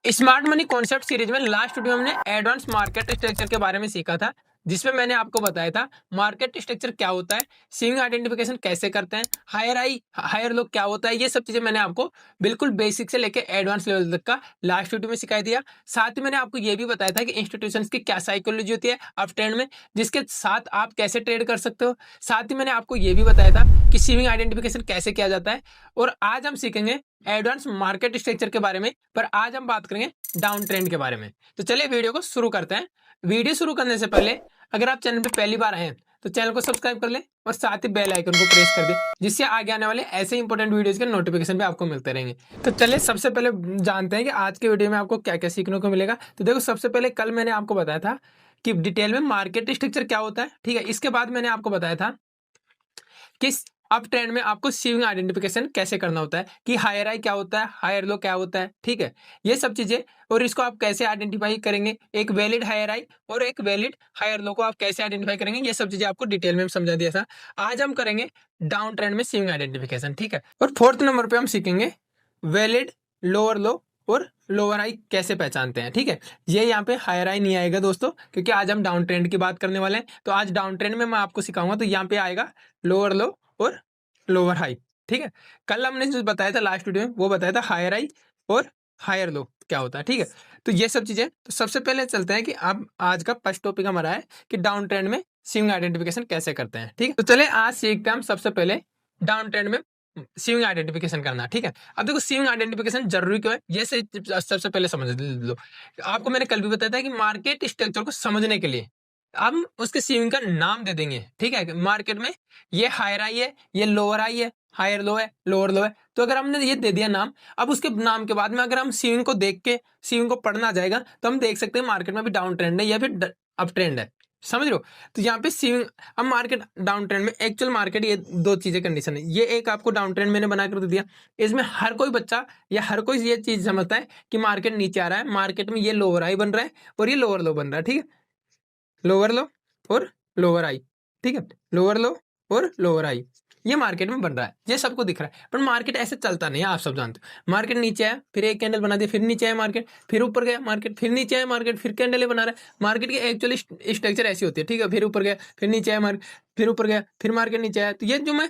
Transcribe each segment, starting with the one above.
Smart money concept series में last video में हमने एडवांस मार्केट स्ट्रक्चर के बारे में सीखा था, जिसमें मैंने आपको बताया था मार्केट स्ट्रक्चर क्या होता है, स्विंग आइडेंटिफिकेशन कैसे करते हैं, हायर लो क्या होता है। ये सब चीजें मैंने आपको बिल्कुल बेसिक से लेके एडवांस लेवल तक का लास्ट वीडियो में सिखा दिया। साथ ही मैंने आपको ये भी बताया था कि इंस्टीट्यूशंस की क्या साइकोलॉजी होती है अप ट्रेंड में, जिसके साथ आप कैसे ट्रेड कर सकते हो। साथ ही मैंने आपको ये भी बताया था कि स्विंग आइडेंटिफिकेशन कैसे किया जाता है। और आज हम सीखेंगे एडवांस मार्केट स्ट्रक्चर के बारे में, पर आज हम बात करेंगे डाउन ट्रेंड के बारे में। तो चलिए वीडियो को शुरू करते हैं। वीडियो शुरू करने से पहले अगर आप चैनल पे पहली बार आए हैं तो चैनल को सब्सक्राइब कर लें और साथ ही बेल आइकन को प्रेस कर दें, जिससे आगे आने वाले ऐसे इंपॉर्टेंट वीडियोस के नोटिफिकेशन भी आपको मिलते रहेंगे। तो चलिए सबसे पहले जानते हैं कि आज के वीडियो में आपको क्या क्या सीखने को मिलेगा। तो देखो, सबसे पहले कल मैंने आपको बताया था कि डिटेल में मार्केट स्ट्रक्चर क्या होता है, ठीक है। इसके बाद मैंने आपको बताया था कि अप ट्रेंड में आपको स्विंग आइडेंटिफिकेशन कैसे करना होता है, कि हायर हाई क्या होता है, हायर लो क्या होता है, ठीक है। ये सब चीजें, और इसको आप कैसे आइडेंटिफाई करेंगे, एक वैलिड हायर हाई और एक वैलिड हायर लो को आप कैसे आइडेंटिफाई करेंगे, ये सब चीजें आपको डिटेल में समझा दिया था। आज हम करेंगे डाउन ट्रेंड में स्विंग आइडेंटिफिकेशन, ठीक है। और फोर्थ नंबर पे हम सीखेंगे वैलिड लोअर लो और लोअर हाई कैसे पहचानते हैं, ठीक है। ये यहाँ पे हायर हाई नहीं आएगा दोस्तों, क्योंकि आज हम डाउन ट्रेंड की बात करने वाले हैं। तो आज डाउन ट्रेंड में मैं आपको सिखाऊंगा, तो यहाँ पे आएगा लोअर लो और लोअर हाई, ठीक है। कल हमने जो बताया था लास्ट वीडियो में वो बताया था हायर हाई और हायर लो क्या होता है, ठीक है। तो ये सब चीजें, तो सबसे पहले चलते हैं कि अब आज का फर्स्ट टॉपिक हमारा है कि डाउन ट्रेंड में स्विंग आइडेंटिफिकेशन कैसे करते हैं, ठीक है। तो चले आज सीखते हैं हम सबसे पहले डाउन ट्रेंड में स्विंग आइडेंटिफिकेशन करना, ठीक है। अब देखो, स्विंग आइडेंटिफिकेशन जरूरी क्यों है, ये सबसे पहले समझ लो। आपको मैंने कल भी बताया था कि मार्केट स्ट्रक्चर को समझने के लिए हम उसके स्विंग का नाम दे देंगे, ठीक है। मार्केट में ये हायर हाई है, ये लोअर हाई है, हायर लो है, लोअर लो है। तो अगर हमने ये दे दिया नाम, अब उसके नाम के बाद में अगर हम स्विंग को देख के स्विंग को पढ़ना जाएगा तो हम देख सकते हैं मार्केट में भी डाउन ट्रेंड है या फिर अप ट्रेंड है, समझ रहे हो। तो यहाँ पे स्विंग, अब मार्केट डाउन ट्रेंड में एक्चुअल मार्केट, ये दो चीजें कंडीशन है। ये एक आपको डाउन ट्रेंड मैंने बना कर दे दिया, इसमें हर कोई बच्चा या हर कोई ये चीज समझता है कि मार्केट नीचे आ रहा है, मार्केट में ये लोअर हाई बन रहा है और ये लोअर लो बन रहा है, ठीक है। लोअर लो और लोअर आई, ठीक है। लोअर लो और लोअर आई, ये मार्केट में बन रहा है, ये सबको दिख रहा है। पर मार्केट ऐसे चलता नहीं है, आप सब जानते हो। मार्केट नीचे आया, फिर एक कैंडल बना दिया, फिर नीचे आया मार्केट, फिर ऊपर गया मार्केट, फिर नीचे आया मार्केट, फिर कैंडल बना रहा है। मार्केट की एक्चुअली स्ट्रक्चर ऐसी होती है, ठीक है। फिर ऊपर गया, फिर नीचे आया मार्केट, फिर ऊपर गया, फिर मार्केट नीचे आया। तो ये जो मैं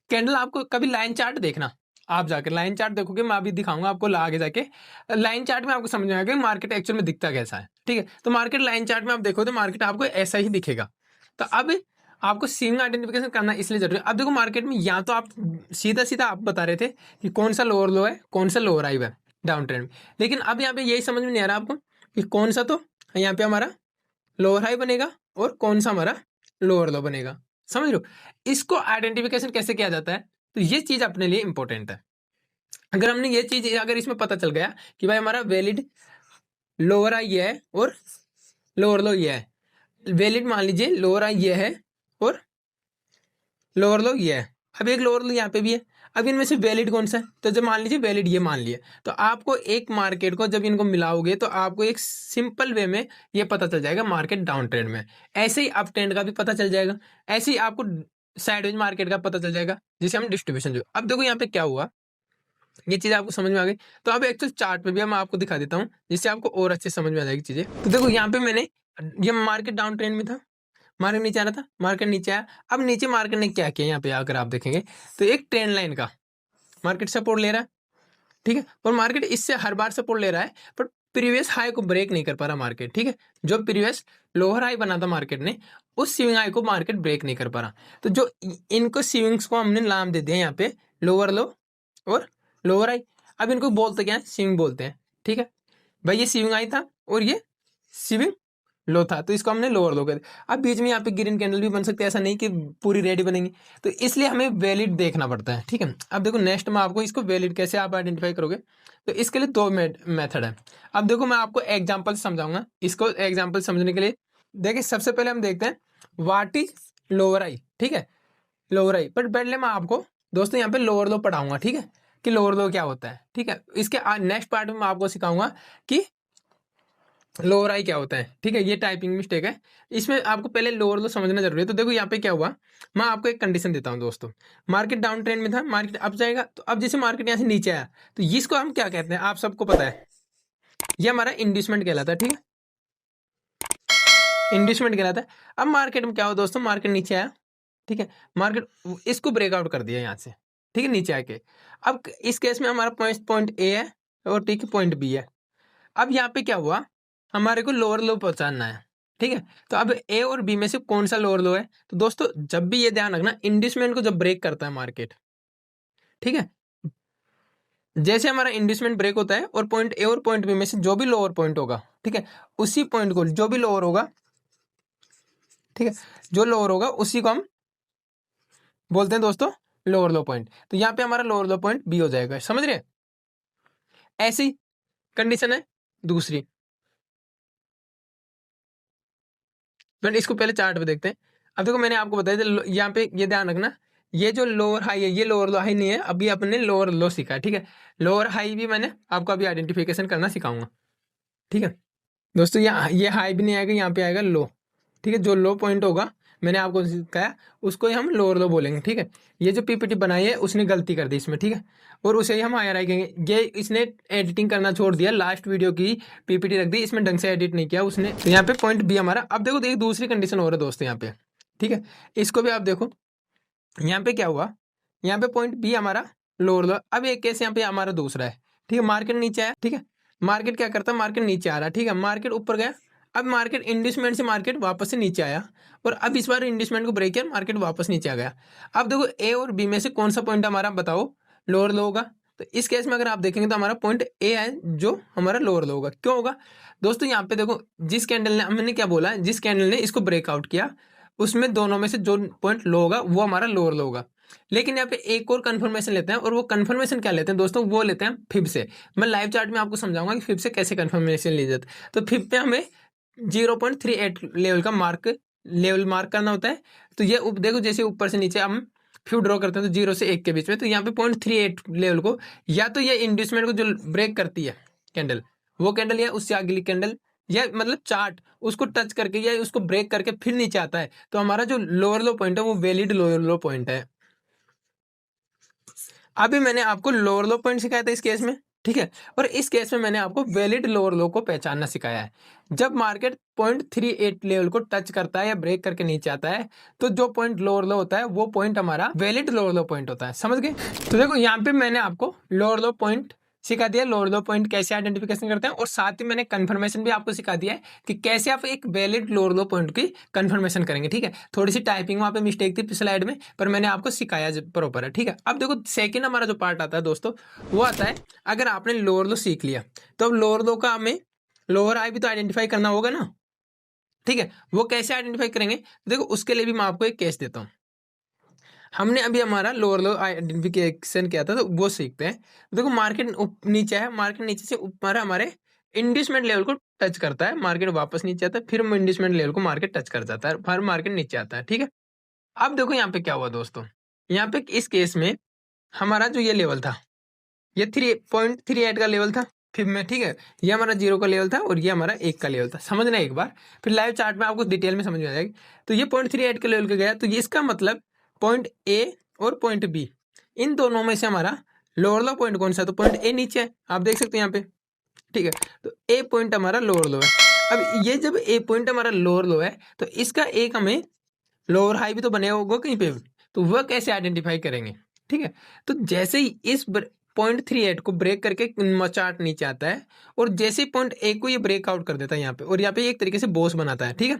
कैंडल, आपको कभी लाइन चार्ट देखना, आप जाकर लाइन चार्ट देखोगे, मैं अभी दिखाऊंगा आपको आगे जाके। लाइन चार्ट में आपको समझ में आएगा मार्केट एक्चुअल में दिखता कैसा है, ठीक है। तो मार्केट लाइन चार्ट में आप देखो तो मार्केट आपको ऐसा ही दिखेगा। तो अब आपको स्विंग आइडेंटिफिकेशन करना इसलिए जरूरी है। अब देखो, मार्केट में या तो आप सीधा सीधा आप बता रहे थे कि कौन सा लोअर लो है, कौन सा लोअर हाई है डाउन ट्रेंड में, लेकिन अब यहाँ पे यही समझ में नहीं आ रहा आपको कि कौन सा तो यहाँ पे हमारा लोअर हाई बनेगा और कौन सा हमारा लोअर लो बनेगा, समझ लो। इसको आइडेंटिफिकेशन कैसे किया जाता है, तो ये चीज अपने लिए इंपॉर्टेंट है। अगर हमने ये चीज, अगर इसमें पता चल गया कि भाई हमारा वैलिड लोअर हाई ये है और लोअर लो ये है, वैलिड मान लीजिए लोअर हाई ये है और लोअर लो ये है, अब एक लोअर लो यहाँ पे भी है। अब इनमें से वैलिड कौन सा है, तो जब मान लीजिए वैलिड ये मान लिया, तो आपको एक मार्केट को जब इनको मिलाओगे तो आपको एक सिंपल वे में ये पता चल जाएगा मार्केट डाउन ट्रेंड में। ऐसे ही अप ट्रेंड का भी पता चल जाएगा, ऐसे ही आपको साइडवेज मार्केट का पता चल जाएगा, जिसे हम डिस्ट्रीब्यूशन जो। अब देखो यहाँ पे क्या हुआ, ये चीज आपको समझ में आ गई। तो अब एक्चुअल चार्ट पे भी मैं आपको दिखा देता हूँ, जिससे आपको और अच्छे समझ में आ जाएगी चीजें। तो देखो यहाँ पे मैंने, ये मार्केट डाउन ट्रेंड में था, मार्केट नीचे आ रहा था, मार्केट नीचे आया। अब नीचे मार्केट ने क्या किया, यहाँ पे अगर आप देखेंगे तो एक ट्रेंड लाइन का मार्केट सपोर्ट ले रहा है, ठीक है। और मार्केट इससे हर बार सपोर्ट ले रहा है, पर प्रीवियस हाई को ब्रेक नहीं कर पा रहा मार्केट, ठीक है। जो प्रीवियस लोअर हाई बना था मार्केट ने, उस स्विंग हाई को मार्केट ब्रेक नहीं कर पा रहा। तो जो इनको स्विंग्स को हमने नाम दे दिया यहाँ पे लोअर लो और लोअर हाई। अब इनको बोलते क्या है, स्विंग बोलते हैं, ठीक है। भाई ये स्विंग हाई था और ये स्विंग लो था, तो इसको हमने लोअर लो कर दिया। अब बीच में यहाँ पे ग्रीन कैंडल भी बन सकते हैं, ऐसा नहीं कि पूरी रेड बनेंगी। तो इसलिए हमें वैलिड देखना पड़ता है, ठीक है। अब देखो नेक्स्ट में आपको इसको वैलिड कैसे आप आइडेंटिफाई करोगे, तो इसके लिए दो मेथड है। अब देखो मैं आपको एग्जाम्पल समझाऊंगा, इसको एग्जाम्पल समझने के लिए देखिए, सबसे पहले हम देखते हैं व्हाट इज लोअर आई, ठीक है। लोअर आई, बट पहले मैं आपको दोस्तों यहाँ पे लोअर लो पढ़ाऊंगा, ठीक है, कि लोअर लो क्या होता है, ठीक है। इसके नेक्स्ट पार्ट में मैं आपको सिखाऊंगा कि लोअर आई क्या होता है, ठीक है। ये टाइपिंग मिस्टेक है, इसमें आपको पहले लोअर लो समझना जरूरी है। तो देखो यहाँ पे क्या हुआ, मैं आपको एक कंडीशन देता हूँ दोस्तों। मार्केट डाउन ट्रेंड में था, मार्केट अप जाएगा, तो अब जैसे मार्केट यहाँ से नीचे आया, तो इसको हम क्या कहते हैं, आप सबको पता है, ये हमारा इंड्यूसमेंट कहलाता है, ठीक है, इंड्यूसमेंट कहलाता है। अब मार्केट में क्या हो दोस्तों, मार्केट नीचे आया, ठीक है, मार्केट इसको ब्रेकआउट कर दिया यहाँ से, ठीक है, नीचे आके। अब इस केस में हमारा पॉइंट ए है और ठीक है पॉइंट बी है। अब यहाँ पे क्या हुआ, हमारे को लोअर लो पहुंचाना है, ठीक है। तो अब ए और बी में से कौन सा लोअर लो है, तो दोस्तों जब भी ये ध्यान रखना, इंड्यूसमेंट को जब ब्रेक करता है मार्केट, ठीक है, जैसे हमारा इंड्यूसमेंट ब्रेक होता है और पॉइंट ए और पॉइंट बी में से जो भी लोअर पॉइंट होगा, ठीक है, उसी पॉइंट को जो भी लोअर होगा, ठीक है, जो लोअर होगा उसी को हम बोलते हैं दोस्तों लोअर लो पॉइंट। तो यहाँ पे हमारा लोअर लो पॉइंट बी हो जाएगा, समझ रहे हैं। ऐसी कंडीशन है दूसरी, बट इसको पहले चार्ट पे देखते हैं। अब देखो मैंने आपको बताया था, यहाँ पे ये ध्यान रखना, ये जो लोअर हाई है ये लोअर लो हाई नहीं है, अभी अपने लोअर लो सीखा है, ठीक है। लोअर हाई भी मैंने आपको अभी आइडेंटिफिकेशन करना सिखाऊंगा, ठीक है दोस्तों। यहाँ ये हाई भी नहीं आएगा, यहाँ पे आएगा लो, ठीक है। जो लो पॉइंट होगा मैंने आपको सिखाया उसको ही हम लोअर लो बोलेंगे, ठीक है। ये जो पीपीटी बनाई है उसने गलती कर दी इसमें, ठीक है, और उसे ही हम हायर आई कहेंगे। ये इसने एडिटिंग करना छोड़ दिया, लास्ट वीडियो की पीपीटी रख दी, इसमें ढंग से एडिट नहीं किया उसने। तो यहाँ पे पॉइंट बी हमारा। अब देखो एक दूसरी कंडीशन हो रहा है दोस्तों यहाँ पे, ठीक है, इसको भी आप देखो। यहाँ पे क्या हुआ, यहाँ पे पॉइंट बी हमारा लोअर लो। अब एक केस यहाँ पे हमारा दूसरा है, ठीक है, मार्केट नीचे आया, ठीक है, मार्केट क्या करता है, मार्केट नीचे आ रहा है, ठीक है, मार्केट ऊपर गया। अब मार्केट इंड्यूसमेंट से मार्केट वापस से नीचे आया और अब इस बार इंड्यूसमेंट को ब्रेक किया, मार्केट वापस नीचे आ गया। अब देखो ए और बी में से कौन सा पॉइंट हमारा बताओ लोअर लो होगा। तो इस केस में अगर आप देखेंगे तो हमारा पॉइंट ए है जो हमारा लोअर लो होगा। क्यों होगा दोस्तों, यहाँ पे देखो जिस कैंडल ने, हमने क्या बोला, जिस कैंडल ने इसको ब्रेकआउट किया उसमें दोनों में से जो पॉइंट लो होगा वो हमारा लोअर लो होगा। लेकिन यहाँ पे एक और कंफर्मेशन लेते हैं, और वो कंफर्मेशन क्या लेते हैं दोस्तों, वो लेते हैं फिब से। मैं लाइव चार्ट में आपको समझाऊंगा कि फिब से कैसे कंफर्मेशन ली जाती है। तो फिब पे हमें 0.38 लेवल का लेवल मार्क करना होता है। तो ये देखो जैसे ऊपर से नीचे हम फ्यू ड्रॉ करते हैं तो 0 से 1 के बीच में, तो यहाँ पे 0.38 लेवल को, या तो ये इंड्यूसमेंट को जो ब्रेक करती है कैंडल, वो कैंडल, या उससे अगली कैंडल, या मतलब चार्ट उसको टच करके या उसको ब्रेक करके फिर नीचे आता है, तो हमारा जो लोअर लो पॉइंट है वो वैलिड लोअर लो पॉइंट है। अभी मैंने आपको लोअर लो पॉइंट सिखाया था इस केस में, ठीक है, और इस केस में मैंने आपको वैलिड लोअर लो को पहचानना सिखाया है। जब मार्केट 0.38 लेवल को टच करता है या ब्रेक करके नीचे आता है, तो जो पॉइंट लोअर लो होता है वो पॉइंट हमारा वैलिड लोअर लो पॉइंट होता है, समझ गए। तो देखो यहाँ पे मैंने आपको लोअर लो पॉइंट सिखा दिया, लोअर लो पॉइंट कैसे आइडेंटिफिकेशन करते हैं, और साथ ही मैंने कंफर्मेशन भी आपको सिखा दिया है कि कैसे आप एक वैलिड लोअर लो पॉइंट की कंफर्मेशन करेंगे, ठीक है। थोड़ी सी टाइपिंग वहां पे मिस्टेक थी स्लाइड में, पर मैंने आपको सिखाया प्रॉपर है, ठीक है। अब देखो सेकंड हमारा जो पार्ट आता है दोस्तों, वो आता है अगर आपने लोअर लो सीख लिया तो अब लोअर लो का हमें लोअर हाई भी तो आइडेंटिफाई करना होगा ना, ठीक है। वो कैसे आइडेंटिफाई करेंगे, देखो उसके लिए भी मैं आपको एक केस देता हूँ। हमने अभी हमारा लोअर लो आइडेंटिफिकेशन किया था, तो वो सीखते हैं। देखो मार्केट नीचे है, मार्केट नीचे से ऊपर हमारे इंड्यूसमेंट लेवल को टच करता है, मार्केट वापस नीचे आता है, फिर इंड्यूसमेंट लेवल को मार्केट टच कर जाता है, फिर मार्केट नीचे आता है, ठीक है। अब देखो यहाँ पे क्या हुआ दोस्तों, यहाँ पे इस केस में हमारा जो ये लेवल था, ये 3.38 का लेवल था फिर में, ठीक है, ये हमारा 0 का लेवल था और ये हमारा 1 का लेवल था, समझना एक बार, फिर लाइव चार्ट में आपको डिटेल में समझ में आ जाएगी। तो ये 0.38 के लेवल का गया, तो ये इसका मतलब पॉइंट ए और पॉइंट बी, इन दोनों में से हमारा लोअर लो पॉइंट कौन सा, तो पॉइंट ए नीचे है, आप देख सकते हैं यहाँ पे, ठीक है। तो ए पॉइंट हमारा लोअर लो है। अब ये जब ए पॉइंट हमारा लोअर लो है, तो इसका एक हमें लोअर हाई भी तो बने होगा कहीं पे भी, तो वह कैसे आइडेंटिफाई करेंगे, ठीक है। तो जैसे ही इस 0.38 को ब्रेक करके चार्ट नीचे आता है, और जैसे ही पॉइंट ए को ये ब्रेकआउट कर देता है यहाँ पे, और यहाँ पे एक तरीके से बॉस बनाता है, ठीक है,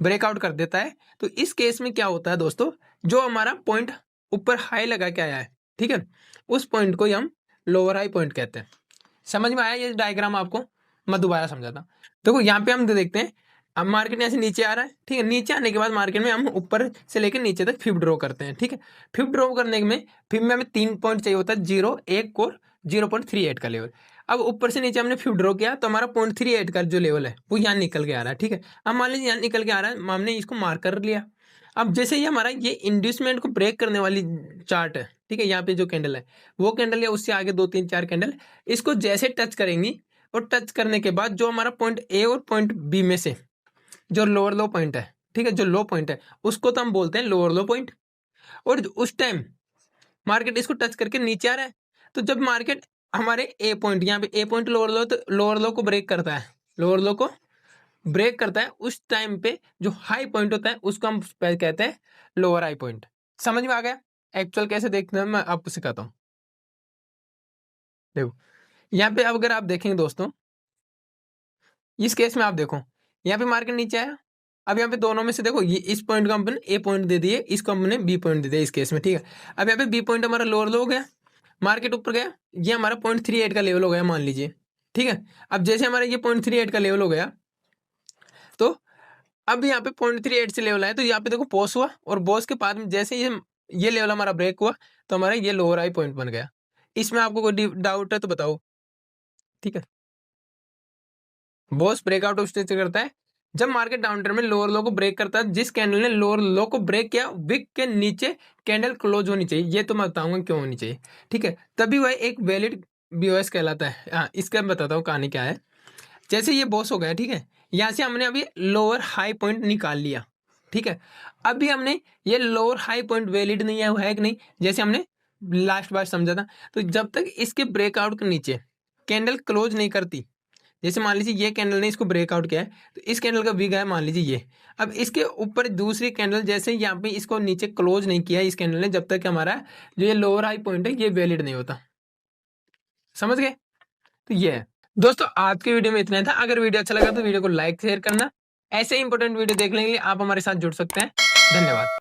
ब्रेकआउट कर देता है, तो इस केस में क्या होता है दोस्तों, जो हमारा पॉइंट ऊपर हाई लगा के आया है, ठीक है, उस पॉइंट को हम लोअर हाई पॉइंट कहते हैं। समझ में आया ये डायग्राम आपको, मैं दोबारा समझाता हूँ। देखो यहाँ पे हम देखते हैं, अब मार्केट यहाँ से नीचे आ रहा है, ठीक है, नीचे आने के बाद मार्केट में हम ऊपर से लेकर नीचे तक फिब ड्रॉ करते हैं, ठीक है। फिब ड्रॉ करने में फिब में हमें 3 पॉइंट चाहिए होता है, 0, 1 और 0.38 का लेवल। अब ऊपर से नीचे हमने फिब ड्रॉ किया तो हमारा 0.38 का जो लेवल है वो यहाँ निकल के आ रहा है, ठीक है। अब मान लीजिए यहाँ निकल के आ रहा है, हमने इसको मार्क कर लिया। अब जैसे ही हमारा ये इंड्यूसमेंट को ब्रेक करने वाली चार्ट है, ठीक है, यहाँ पे जो कैंडल है वो कैंडल या उससे आगे 2 3 4 कैंडल, इसको जैसे टच करेंगी, और टच करने के बाद जो हमारा पॉइंट ए और पॉइंट बी में से जो लोअर लो पॉइंट है, ठीक है, जो लो पॉइंट है उसको तो हम बोलते हैं लोअर लो पॉइंट। और उस टाइम मार्केट इसको टच करके नीचे आ रहा है, तो जब मार्केट हमारे ए पॉइंट, यहाँ पे ए पॉइंट लोअर लो को ब्रेक करता है, लोअर लो को ब्रेक करता है, उस टाइम पे जो हाई पॉइंट होता है उसको हम कहते हैं लोअर हाई पॉइंट। समझ में आ गया? एक्चुअल कैसे देखते हैं मैं आपको सिखाता हूँ। देखो यहाँ पे अब अगर आप देखेंगे दोस्तों, इस केस में आप देखो यहाँ पे मार्केट नीचे आया, अब यहाँ पे दोनों में से देखो ये इस पॉइंट को हमने ए पॉइंट दे दिए, इसको हमने बी पॉइंट दे दिया इस केस में, ठीक है। अब यहाँ पे बी पॉइंट हमारा लोअर लो हो गया, मार्केट ऊपर गया, ये हमारा 0.38 का लेवल हो गया मान लीजिए, ठीक है। अब जैसे हमारा ये 0.38 का लेवल हो गया, तो अब यहाँ पे 0.38 से लेवल आया, तो यहाँ पे देखो पॉज हुआ, और बॉस के बाद में जैसे ये लेवल हमारा ब्रेक हुआ, तो हमारा ये लोअर हाई पॉइंट बन गया। इसमें आपको कोई डाउट है तो बताओ, ठीक है। बॉस ब्रेकआउट स्ट्रक्चर करता है जब मार्केट डाउन ट्रेंड में लोअर लो को ब्रेक करता है, जिस कैंडल ने लोअर लो को ब्रेक किया विक के नीचे कैंडल क्लोज होनी चाहिए, ये तो मैं बताऊंगा क्यों होनी चाहिए, ठीक है, तभी वह एक वैलिड बीओएस कहलाता है। हाँ, इसका मैं बताता हूँ कहानी क्या है। जैसे ये बॉस हो गया, ठीक है, यहाँ से हमने अभी लोअर हाई पॉइंट निकाल लिया, ठीक है। अभी हमने ये लोअर हाई पॉइंट वैलिड नहीं है कि नहीं, जैसे हमने लास्ट बार समझा था, तो जब तक इसके ब्रेकआउट के नीचे कैंडल क्लोज नहीं करती, जैसे मान लीजिए ये कैंडल ने इसको ब्रेकआउट किया है, तो इस कैंडल का वीक है मान लीजिए ये, अब इसके ऊपर दूसरी कैंडल जैसे यहाँ पे इसको नीचे क्लोज नहीं किया इस कैंडल ने, जब तक हमारा जो ये लोअर हाई पॉइंट है ये वैलिड नहीं होता। समझ गए? तो ये है दोस्तों, आज की वीडियो में इतना था। अगर वीडियो अच्छा लगा तो वीडियो को लाइक शेयर करना। ऐसे इंपॉर्टेंट वीडियो देखने के लिए आप हमारे साथ जुड़ सकते हैं। धन्यवाद।